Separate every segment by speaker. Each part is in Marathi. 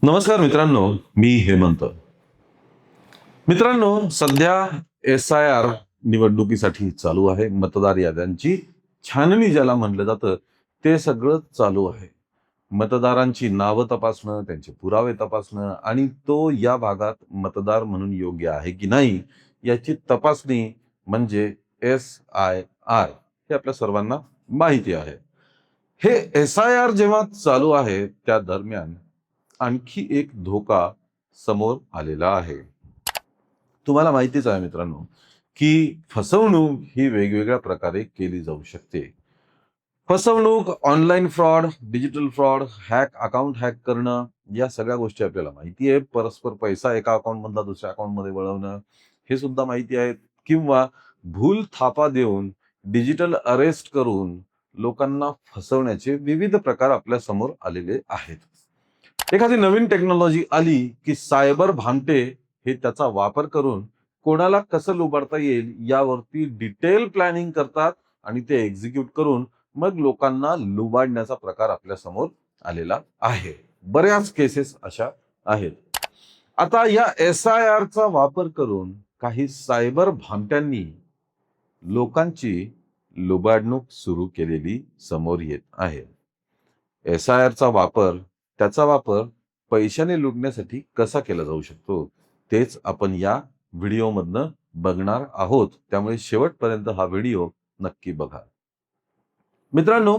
Speaker 1: नमस्कार मित्रांनो, मी हेमंत. मित्रांनो, सध्या SIR निवडणुकीसाठी चालू आहे. मतदार याद्यांची छाननी ज्याला म्हटलं जातं, ते सगळं चालू आहे. मतदारांची नावं तपासणं, त्यांचे पुरावे तपासणं आणि तो या भागात मतदार म्हणून योग्य आहे की नाही, याची तपासणी म्हणजे SIR हे आपल्या सर्वांना माहिती आहे. हे SIR जेव्हा चालू आहे, त्या दरम्यान आणखी एक धोका समोर आलेला आहे. तुम्हाला माहितीच आहे मित्रांनो, की फसवणूक ही वेगवेगळ्या प्रकारे केली जाऊ शकते. फसवणूक, online fraud, digital fraud, account hack करणं, या सगळ्या गोष्टी आपल्याला माहिती आहे. परस्पर पैसा एका अकाउंटमधला दुसऱ्या अकाउंटमध्ये वळवणं, हे सुद्धा माहिती आहे. किंवा भूल थापा देऊन, डिजिटल अरेस्ट करून लोकांना फसवण्याचे विविध प्रकार आपल्या समोर आलेले आहेत. एखादी नवीन टेक्नॉलॉजी आली, की सायबर भामटे हे त्याचा वापर करून कोणाला कसं लुबाडता येईल यावरती डिटेल प्लॅनिंग करतात आणि ते एक्झिक्यूट करून मग लोकांना लुबाडण्याचा प्रकार आपल्या समोर आलेला आहे. बऱ्याच केसेस अशा आहेत. आता या SIR चा वापर करून काही सायबर भामट्यांनी लोकांची लुबाडणूक सुरू केलेली समोर येत आहे. SIR त्याचा वापर पैशाने लुटण्यासाठी कसा केला जाऊ शकतो, तेच आपण या व्हिडिओमधनं बघणार आहोत. त्यामुळे शेवटपर्यंत हा व्हिडिओ नक्की बघा. मित्रांनो,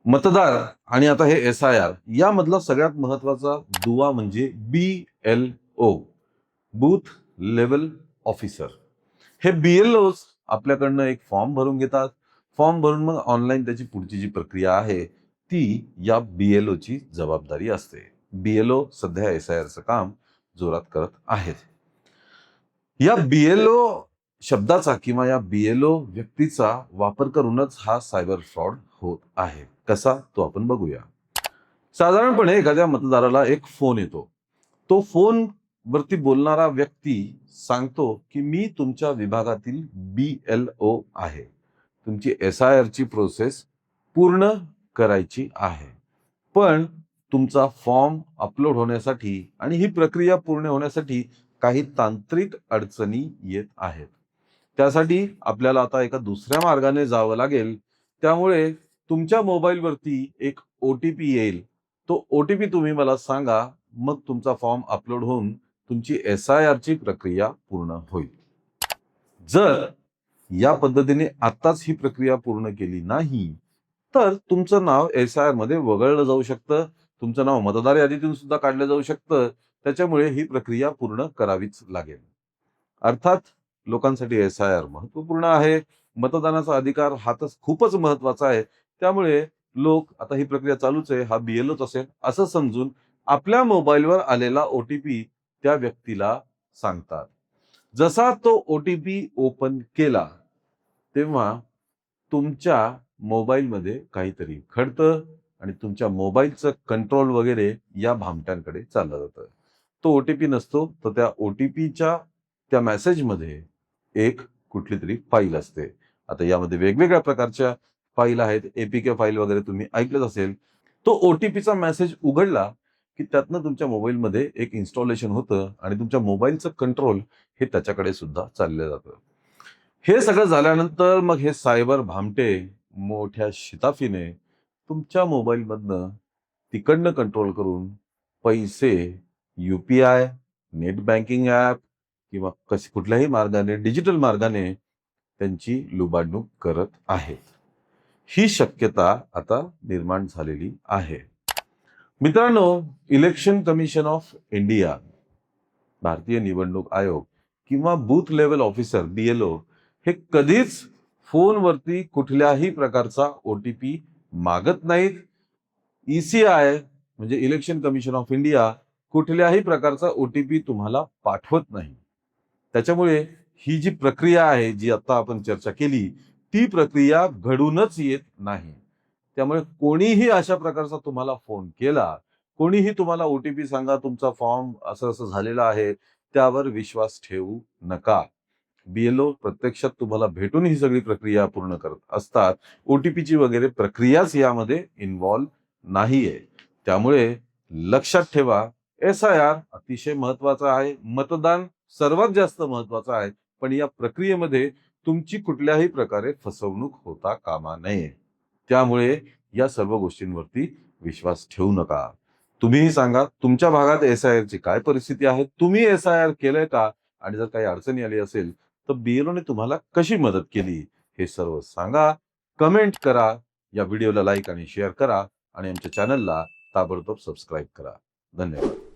Speaker 1: मतदार आणि आता हे SIR यामधला सगळ्यात महत्वाचा दुवा म्हणजे BLO, बूथ लेवल ऑफिसर. हे BLOs आपल्याकडनं एक फॉर्म भरून घेतात. फॉर्म भरून मग ऑनलाईन त्याची पुढची जी प्रक्रिया आहे ती या BLOची जबाबदारी असते. BLO सध्या SIRचं काम जोरात करत आहेत. या BLO शब्दाचा किंवा या BLO व्यक्तीचा वापर करूनच हा सायबर फ्रॉड होत आहे. कसा, तो आपण बघूया. साधारणपणे एखाद्या मतदाराला एक फोन येतो. तो फोन वरती बोलणारा व्यक्ती सांगतो, की मी तुमच्या विभागातील BLO आहे. तुमची SIR ची प्रोसेस पूर्ण करायची आहे. पण तुमचा फॉर्म अपलोड होण्यासाठी आणि ही प्रक्रिया पूर्ण होण्यासाठी काही तांत्रिक अडचणी येत आहेत. त्यासाठी आपल्याला आता एका दुसऱ्या मार्गाने जावं लागेल. त्यामुळे तुमच्या मोबाईलवरती एक OTP येईल. तो OTP तुम्ही मला सांगा, मग तुमचा फॉर्म अपलोड होऊन तुमची SIR ची प्रक्रिया पूर्ण होईल. जर या पद्धतीने आत्ताच ही प्रक्रिया पूर्ण केली नाही, तर तुमचं नाव SIR मध्ये वगळलं जाऊ शकतं. तुमचं नाव मतदार यादीतून सुद्धा काढलं जाऊ शकतं. त्याच्यामुळे ही प्रक्रिया पूर्ण करावीच लागेल. अर्थात लोकांसाठी SIR महत्त्वपूर्ण आहे. मतदानाचा अधिकार हा तर खूपच महत्त्वाचा आहे. त्यामुळे लोक आता ही प्रक्रिया चालूच आहे, हा BLOच असेल असं समजून आपल्या मोबाईलवर आलेला OTP त्या व्यक्तीला सांगतात. जसा तो OTP ओपन केला, तेव्हा तुमच्या मोबाईलमध्ये काहीतरी घडतं आणि तुमच्या मोबाईलचं कंट्रोल वगैरे या भामट्यांकडे चाललं जातं. तो OTP नसतो, तर त्या OTPच्या त्या मेसेजमध्ये एक कुठलीतरी फाईल असते. आता यामध्ये वेगवेगळ्या प्रकारच्या फाईल आहेत. APK फाईल वगैरे तुम्ही ऐकलंच असेल. तो OTPचा मेसेज उघडला, की त्यातनं तुमच्या मोबाईलमध्ये एक इन्स्टॉलेशन होतं आणि तुमच्या मोबाईलचं कंट्रोल हे त्याच्याकडे सुद्धा चाललं जातं. हे सगळं झाल्यानंतर मग हे सायबर भामटे मोठ्या शिताफीने तुमच्या मोबाईलमधनं तिकडनं कंट्रोल करून पैसे UPI, नेट बँकिंग ॲप किंवा कुठल्याही मार्गाने, डिजिटल मार्गाने त्यांची लुबाडणूक करत आहेत. ही शक्यता आता निर्माण झालेली आहे. मित्रांनो, इलेक्शन कमिशन ऑफ इंडिया, भारतीय निवडणूक आयोग किंवा बूथ लेवल ऑफिसर BLO हे कधीच फोनवरती कुठल्याही प्रकारचा OTP मागत नाहीत. ECI म्हणजे इलेक्शन कमिशन ऑफ इंडिया कुठल्याही प्रकारचा OTP तुम्हाला पाठवत नाही. त्याच्यामुळे ही जी प्रक्रिया आहे, जी आता आपण चर्चा केली, ती प्रक्रिया घडूनच येत नाही. त्यामुळे कोणीही अशा प्रकारचा तुम्हाला फोन केला, कोणीही तुम्हाला OTP सांगा, तुमचा फॉर्म असं-असं झालेला आहे, त्यावर विश्वास ठेवू नका. BLO प्रत्यक्षात तुम्हाला भेटून ही सगळी प्रक्रिया पूर्ण करत असतात. OTPची वगैरे प्रक्रियाच यामध्ये इन्व्हॉल्व नाहीये. त्यामुळे लक्षात ठेवा, SIR अतिशय महत्वाचा आहे. मतदान सर्वात जास्त महत्वाचं आहे. पण या प्रक्रियेमध्ये तुमची कुठल्याही प्रकारे फसवणूक होता कामा नये. त्यामुळे या सर्व गोष्टींवरती विश्वास ठेवू नका. तुम्हीही सांगा, तुमच्या भागात SIRची काय परिस्थिती आहे? तुम्ही SIR केलंय का? आणि जर काही अडचणी आली असेल, तर BLOने तुम्हाला कशी मदत केली? हे सर्व सांगा, कमेंट करा, या व्हिडिओला लाईक आणि शेअर करा आणि आमच्या चॅनलला ताबडतोब सबस्क्राईब करा. धन्यवाद.